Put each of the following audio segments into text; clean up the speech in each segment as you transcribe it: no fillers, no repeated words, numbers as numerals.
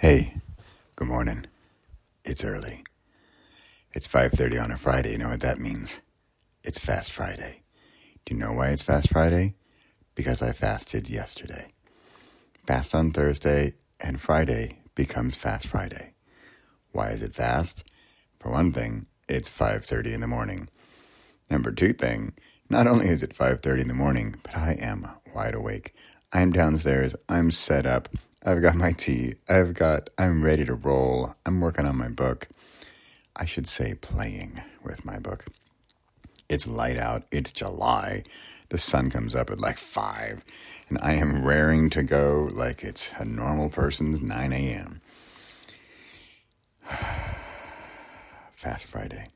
Hey, good morning. It's early. It's 5:30 on a Friday. You know what that means? It's Fast Friday. Do you know why it's Fast Friday? Because I fasted yesterday. Fast on Thursday, and Friday becomes Fast Friday. Why is it fast? For one thing, it's 5:30 in the morning. Number two thing, not only is it 5:30 in the morning, but I am wide awake. I'm downstairs. I'm set up. I've got my tea. I'm ready to roll. I'm working on my book. I should say playing with my book. It's light out. It's July. The sun comes up at like 5, and I am raring to go like it's a normal person's 9 a.m. Fast Friday.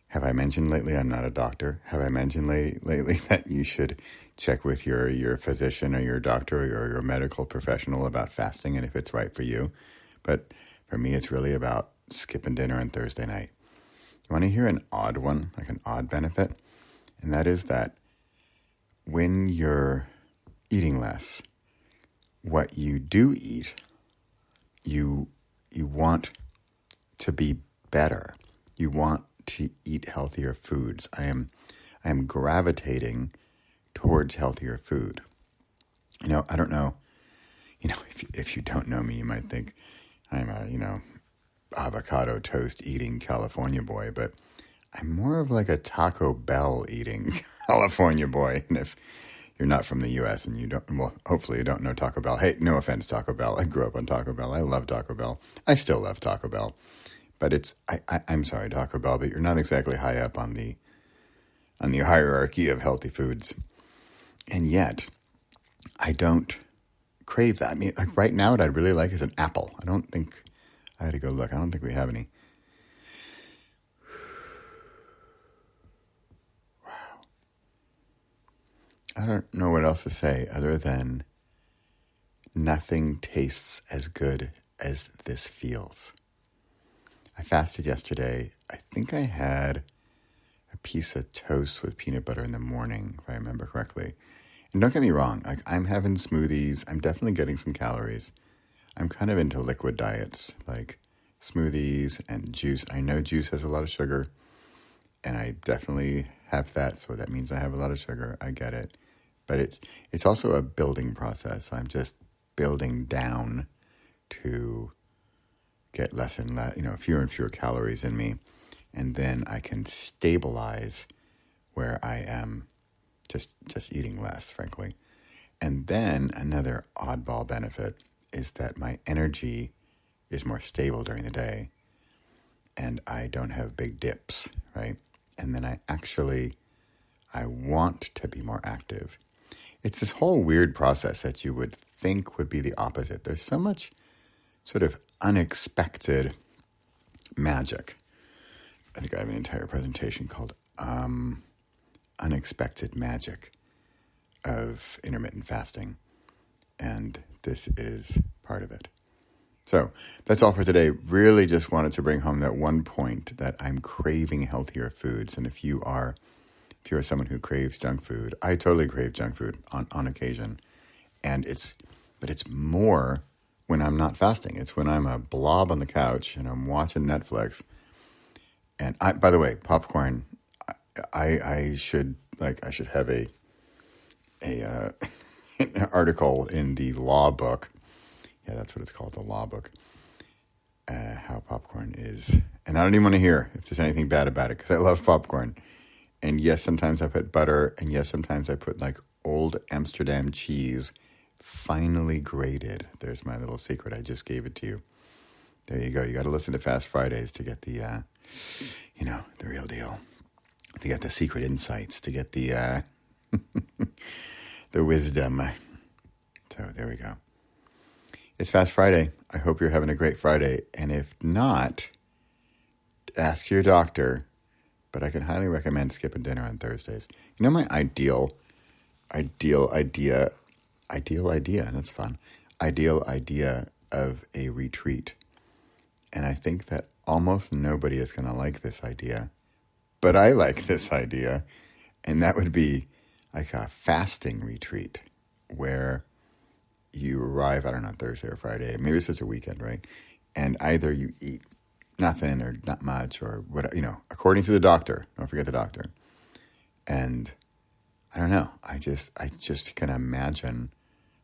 Have I mentioned lately I'm not a doctor? Have I mentioned lately that you should check with your physician or your doctor or your medical professional about fasting and if it's right for you? But for me, it's really about skipping dinner on Thursday night. You want to hear an odd one, like an odd benefit? And that is that when you're eating less, what you do eat, you want to be better. You want to eat healthier foods. I am gravitating towards healthier food. I don't know. If you don't know me, you might think I'm a avocado toast eating California boy, but I'm more of like a Taco Bell eating California boy. And if you're not from the U.S. and hopefully you don't know Taco Bell. Hey, no offense, Taco Bell. I grew up on Taco Bell. I love Taco Bell. I still love Taco Bell. But I'm sorry, Taco Bell, but you're not exactly high up on the hierarchy of healthy foods. And yet, I don't crave that. I mean, like right now, what I'd really like is an apple. I had to go look. I don't think we have any. Wow. I don't know what else to say other than nothing tastes as good as this feels. I fasted yesterday. I think I had a piece of toast with peanut butter in the morning, if I remember correctly. And don't get me wrong, like I'm having smoothies. I'm definitely getting some calories. I'm kind of into liquid diets, like smoothies and juice. I know juice has a lot of sugar, and I definitely have that, so that means I have a lot of sugar. I get it. But it's also a building process. I'm just building down to get less and less, fewer and fewer calories in me. And then I can stabilize where I am just eating less, frankly. And then another oddball benefit is that my energy is more stable during the day and I don't have big dips, right? And then I want to be more active. It's this whole weird process that you would think would be the opposite. There's so much sort of unexpected magic. I think I have an entire presentation called Unexpected Magic of Intermittent Fasting, and this is part of it. So that's all for today. Really just wanted to bring home that one point that I'm craving healthier foods, and if you are someone who craves junk food, I totally crave junk food on occasion, but it's more when I'm not fasting. It's when I'm a blob on the couch and I'm watching Netflix. And by the way, popcorn, I should have an article in the law book. Yeah, that's what it's called, the law book. How popcorn is. And I don't even want to hear if there's anything bad about it because I love popcorn. And yes, sometimes I put butter, and yes, sometimes I put like old Amsterdam cheese, finely grated. There's my little secret. I just gave it to you. There you go. You got to listen to Fast Fridays to get the real deal. To get the secret insights, to get the the wisdom. So there we go. It's Fast Friday. I hope you're having a great Friday. And if not, ask your doctor. But I can highly recommend skipping dinner on Thursdays. My ideal idea, that's fun, ideal idea of a retreat. And I think that almost nobody is going to like this idea. But I like this idea. And that would be like a fasting retreat where you arrive, I don't know, Thursday or Friday, maybe it's just a weekend, right? And either you eat nothing or not much or whatever, according to the doctor. Don't forget the doctor. And I don't know. I just can imagine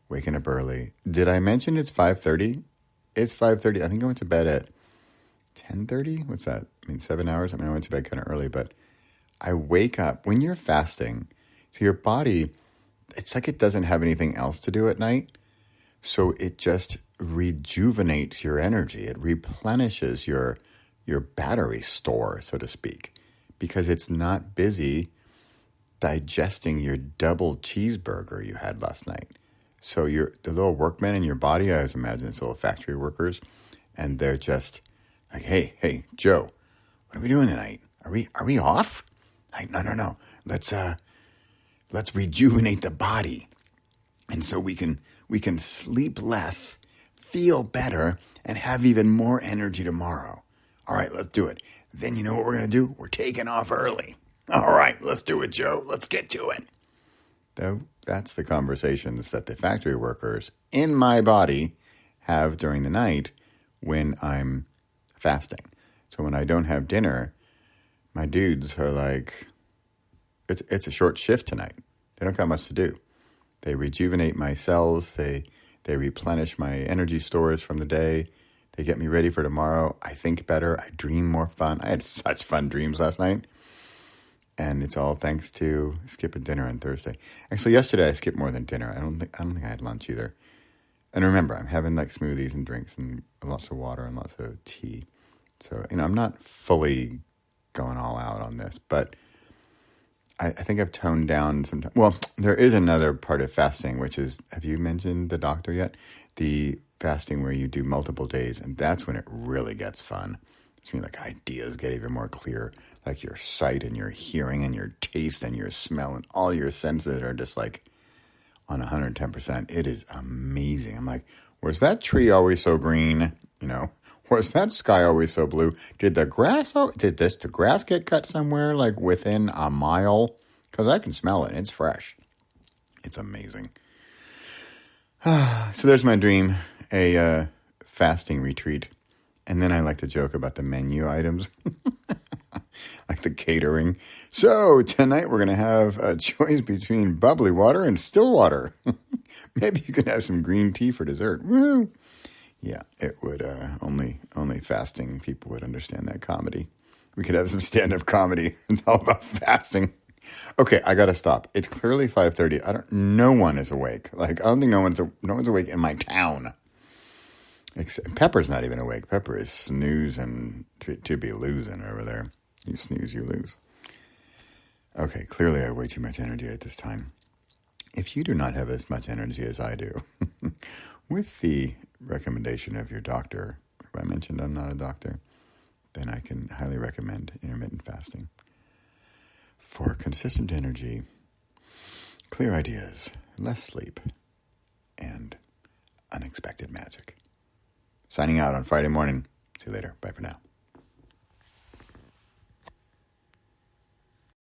waking up early. Did I mention it's 5:30? It's 5:30. I think I went to bed at 10:30. What's that? 7 hours. I went to bed kind of early, but I wake up when you're fasting. So your body, it's like it doesn't have anything else to do at night. So it just rejuvenates your energy. It replenishes your battery store, so to speak, because it's not busy digesting your double cheeseburger you had last night. So the little workmen in your body, I always imagine it's little factory workers, and they're just like, hey, Joe, what are we doing tonight? Are we off? Like, no. Let's rejuvenate the body. And so we can sleep less, feel better, and have even more energy tomorrow. All right, let's do it. Then you know what we're going to do? We're taking off early. All right, let's do it, Joe. Let's get to it. That's the conversations that the factory workers in my body have during the night when I'm fasting. So when I don't have dinner, my dudes are like, it's a short shift tonight. They don't got much to do. They rejuvenate my cells. They replenish my energy stores from the day. They get me ready for tomorrow. I think better. I dream more fun. I had such fun dreams last night. And it's all thanks to skipping dinner on Thursday. Actually, yesterday I skipped more than dinner. I don't think I had lunch either. And remember, I'm having like smoothies and drinks and lots of water and lots of tea. So, I'm not fully going all out on this, but I think I've toned down some time. Well, there is another part of fasting, which is, have you mentioned the doctor yet? The fasting where you do multiple days, and that's when it really gets fun. It's when like ideas get even more clear, like your sight and your hearing and your taste and your smell and all your senses are just like on 110%. It is amazing. I'm like, was that tree always so green? Was that sky always so blue? Did the grass get cut somewhere like within a mile? Because I can smell it. It's fresh. It's amazing. So there's my dream, a fasting retreat. And then I like to joke about the menu items, like the catering. So tonight we're going to have a choice between bubbly water and still water. Maybe you could have some green tea for dessert. Woo! Yeah, it would, only fasting people would understand that comedy. We could have some stand-up comedy. It's all about fasting. Okay, I gotta stop. It's clearly 5:30. No one is awake. Like, I don't think no one's awake in my town. Pepper's not even awake. Pepper is snoozing to be losing over there. You snooze, you lose. Okay, clearly I have way too much energy at this time. If you do not have as much energy as I do, with the recommendation of your doctor, if I mentioned I'm not a doctor, then I can highly recommend intermittent fasting. For consistent energy, clear ideas, less sleep, and unexpected magic. Signing out on Friday morning. See you later. Bye for now.